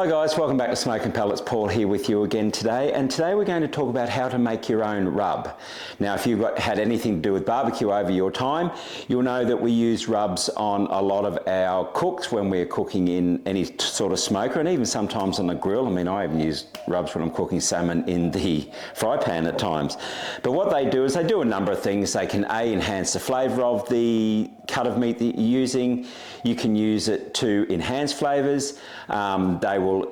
Hello guys, welcome back to Smoke and Pellets. Paul here with you again today, and today we're going to talk about how to make your own rub. Now if you've had anything to do with barbecue over your time, you'll know that we use rubs on a lot of our cooks when we're cooking in any sort of smoker, and even sometimes on the grill. I mean, I even use rubs when I'm cooking salmon in the fry pan at times. But what they do is they do a number of things. They can enhance the flavour of the cut of meat that you're using. You can use it to enhance flavours.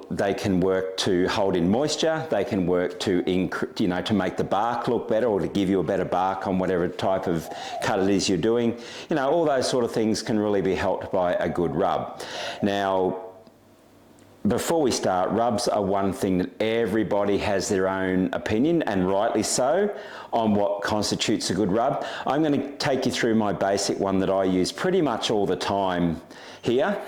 They can work to hold in moisture. They can work to to make the bark look better, or to give you a better bark on whatever type of cut it is you're doing. All those sort of things can really be helped by a good rub. Now, before we start, rubs are one thing that everybody has their own opinion, and rightly so, on what constitutes a good rub. I'm going to take you through my basic one that I use pretty much all the time here,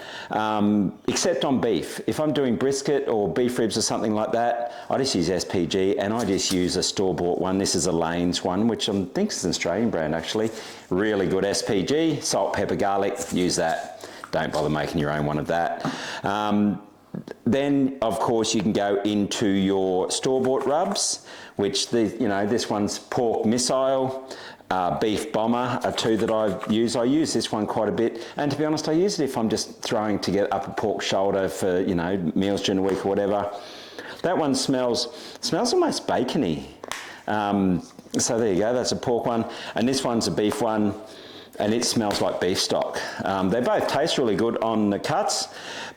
except on beef. If I'm doing brisket or beef ribs or something like that, I just use SPG, and I just use a store-bought one. This is a Lane's one, which I think is an Australian brand actually. Really good SPG, salt, pepper, garlic, use that. Don't bother making your own one of that. Then, of course, you can go into your store-bought rubs, which this one's pork missile, beef bomber are two that I use. I use this one quite a bit, and to be honest, I use it if I'm just throwing to get up a pork shoulder for meals during the week or whatever. That one smells almost bacony. So there you go. That's a pork one, and this one's a beef one, and it smells like beef stock. They both taste really good on the cuts,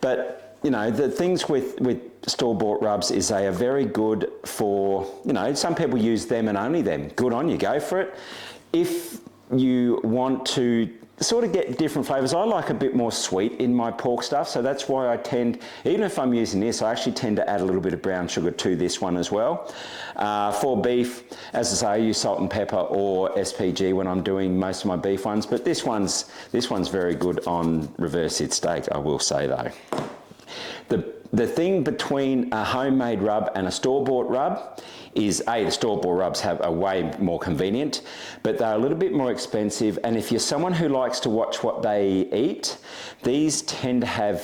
but the things with store-bought rubs is they are very good for, some people use them and only them. Good on you, go for it. If you want to sort of get different flavours, I like a bit more sweet in my pork stuff, so that's why I tend, even if I'm using this, I actually tend to add a little bit of brown sugar to this one as well. For beef, as I say, I use salt and pepper or SPG when I'm doing most of my beef ones, but this one's very good on reverse-seared steak, I will say though. The thing between a homemade rub and a store-bought rub is the store-bought rubs are way more convenient, but they're a little bit more expensive, and if you're someone who likes to watch what they eat, these tend to have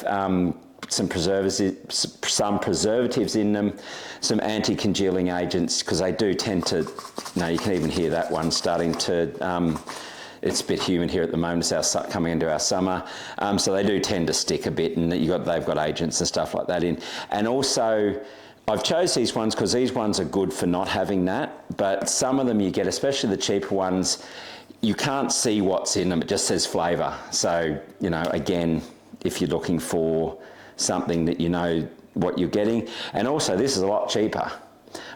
some preservatives in them, some anti-congealing agents, because they do tend to, you can even hear that one starting to, it's a bit humid here at the moment. It's coming into our summer, so they do tend to stick a bit, and they've got agents and stuff like that in. And also, I've chose these ones because these ones are good for not having that, but some of them you get, especially the cheaper ones, you can't see what's in them. It just says flavour. So, again, if you're looking for something that you know what you're getting, and also this is a lot cheaper.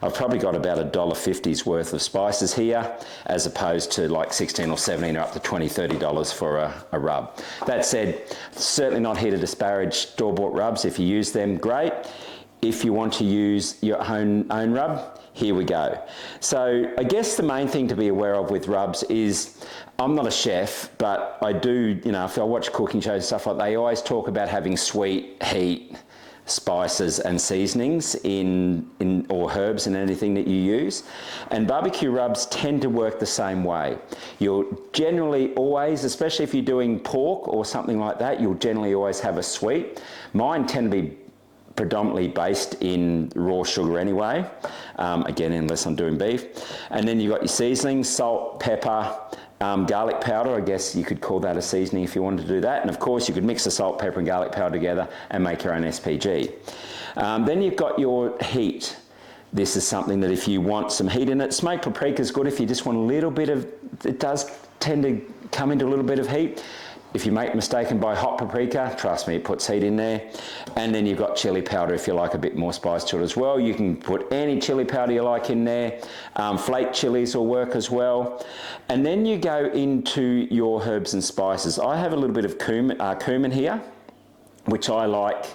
I've probably got about $1.50's worth of spices here, as opposed to like 16 or 17 or up to $20, $30 for a rub. That said, certainly not here to disparage store-bought rubs. If you use them, great. If you want to use your own rub, here we go. So I guess the main thing to be aware of with rubs is, I'm not a chef, but I do, if I watch cooking shows and stuff like that, they always talk about having sweet, heat, spices and seasonings or herbs in anything that you use, and barbecue rubs tend to work the same way. You'll generally always, especially if you're doing pork or something like that, you'll generally always have a sweet. Mine tend to be predominantly based in raw sugar anyway, again, unless I'm doing beef. And then you've got your seasonings, salt, pepper, garlic powder. I guess you could call that a seasoning if you wanted to do that. And of course you could mix the salt, pepper and garlic powder together and make your own SPG. Then you've got your heat. This is something that if you want some heat in it, smoked paprika is good if you just want a little bit of, it does tend to come into a little bit of heat. If you make a mistake and buy hot paprika, trust me, it puts heat in there. And then you've got chili powder if you like a bit more spice to it as well. You can put any chili powder you like in there. Flake chilies will work as well. And then you go into your herbs and spices. I have a little bit of cumin here, which I like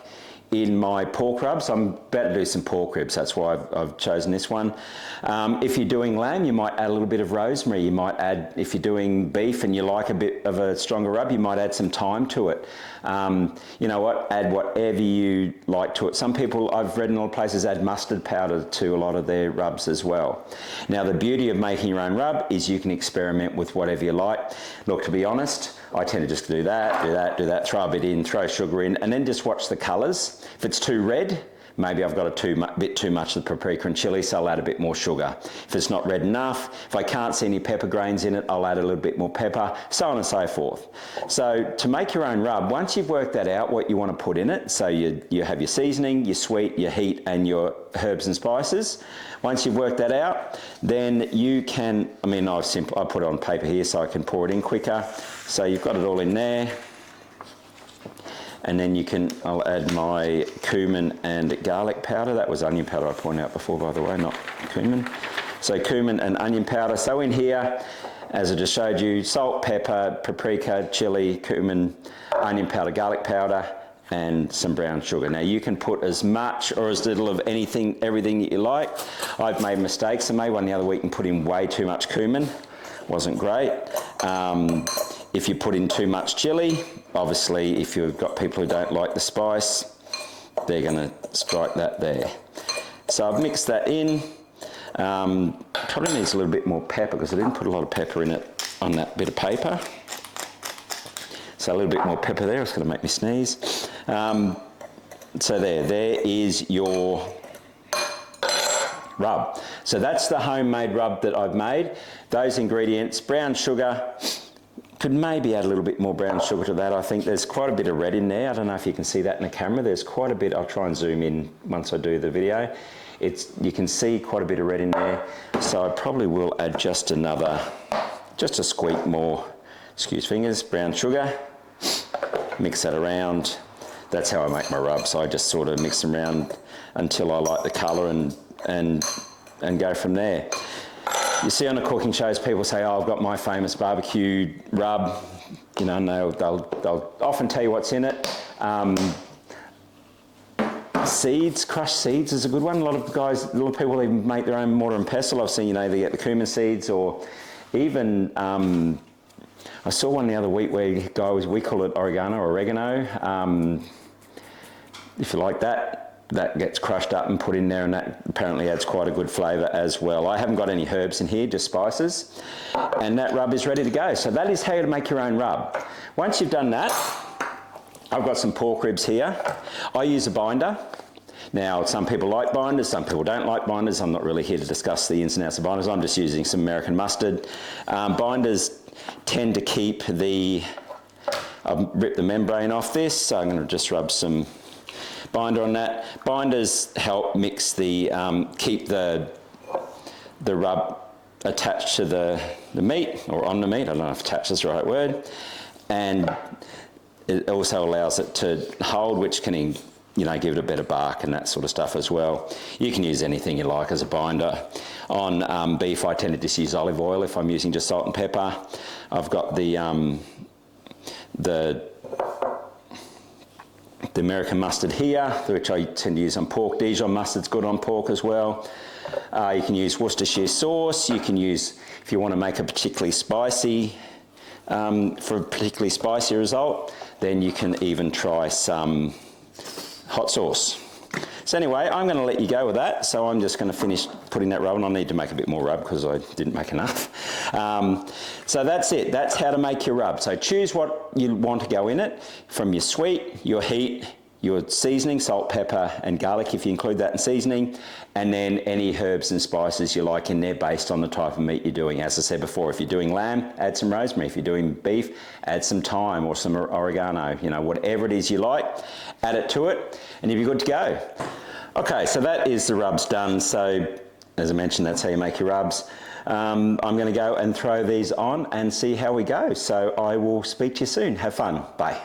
in my pork rubs. I'm about to do some pork ribs, that's why I've chosen this one. If you're doing lamb, you might add a little bit of rosemary. You might add, if you're doing beef and you like a bit of a stronger rub, you might add some thyme to it. You know what, add whatever you like to it. Some people, I've read in a lot of places, add mustard powder to a lot of their rubs as well. Now the beauty of making your own rub is you can experiment with whatever you like. Look, to be honest, I tend to just do that, throw a bit in, throw sugar in, and then just watch the colours. If it's too red, maybe I've got a bit too much of the paprika and chili, so I'll add a bit more sugar. If it's not red enough, if I can't see any pepper grains in it, I'll add a little bit more pepper, so on and so forth. So to make your own rub, once you've worked that out, what you want to put in it, so you have your seasoning, your sweet, your heat, and your herbs and spices. Once you've worked that out, then you can, I put it on paper here so I can pour it in quicker. So you've got it all in there. And then I'll add my cumin and garlic powder. That was onion powder I pointed out before, by the way, not cumin. So cumin and onion powder. So in here, as I just showed you, salt, pepper, paprika, chili, cumin, onion powder, garlic powder, and some brown sugar. Now you can put as much or as little of everything that you like. I've made mistakes. I made one the other week and put in way too much cumin. Wasn't great. If you put in too much chili, obviously if you've got people who don't like the spice, they're going to strike that there. So I've mixed that in. Probably needs a little bit more pepper because I didn't put a lot of pepper in it on that bit of paper. So a little bit more pepper there, it's going to make me sneeze. So there is your rub. So that's the homemade rub that I've made. Those ingredients, brown sugar, could maybe add a little bit more brown sugar to that. I think there's quite a bit of red in there. I don't know if you can see that in the camera. There's quite a bit. I'll try and zoom in once I do the video. You can see quite a bit of red in there. So I probably will add just a squeak more, excuse fingers, brown sugar. Mix that around. That's how I make my rub. So I just sort of mix them around until I like the colour and go from there. You see on the cooking shows, people say, oh, I've got my famous barbecue rub, you know, and they'll often tell you what's in it. Seeds, crushed seeds is a good one. A lot of people even make their own mortar and pestle. I've seen, they get the cumin seeds or even, I saw one the other week where we call it oregano. If you like that gets crushed up and put in there, and that apparently adds quite a good flavour as well. I haven't got any herbs in here, just spices. And that rub is ready to go. So that is how to make your own rub. Once you've done that, I've got some pork ribs here. I use a binder. Now, some people like binders, some people don't like binders. I'm not really here to discuss the ins and outs of binders. I'm just using some American mustard. Binders tend to keep I've ripped the membrane off this, so I'm going to just rub some binder on that. Binders help mix keep the rub attached to the meat, or on the meat. I don't know if attached is the right word. And it also allows it to hold, which can give it a better bark and that sort of stuff as well. You can use anything you like as a binder. On beef, I tend to just use olive oil if I'm using just salt and pepper. I've got the American mustard here, which I tend to use on pork. Dijon mustard's good on pork as well. You can use Worcestershire sauce. You can use, if you want to make a particularly spicy, for a particularly spicy result, then you can even try some hot sauce. So anyway, I'm going to let you go with that. So I'm just going to finish putting that rub, and I need to make a bit more rub because I didn't make enough. So that's it. That's how to make your rub. So choose what you want to go in it, from your sweet, your heat, your seasoning, salt, pepper, and garlic, if you include that in seasoning, and then any herbs and spices you like in there based on the type of meat you're doing. As I said before, if you're doing lamb, add some rosemary. If you're doing beef, add some thyme or some oregano. Whatever it is you like, add it to it, and you'll be good to go. Okay, so that is the rubs done. So, as I mentioned, that's how you make your rubs. I'm going to go and throw these on and see how we go. So I will speak to you soon. Have fun. Bye.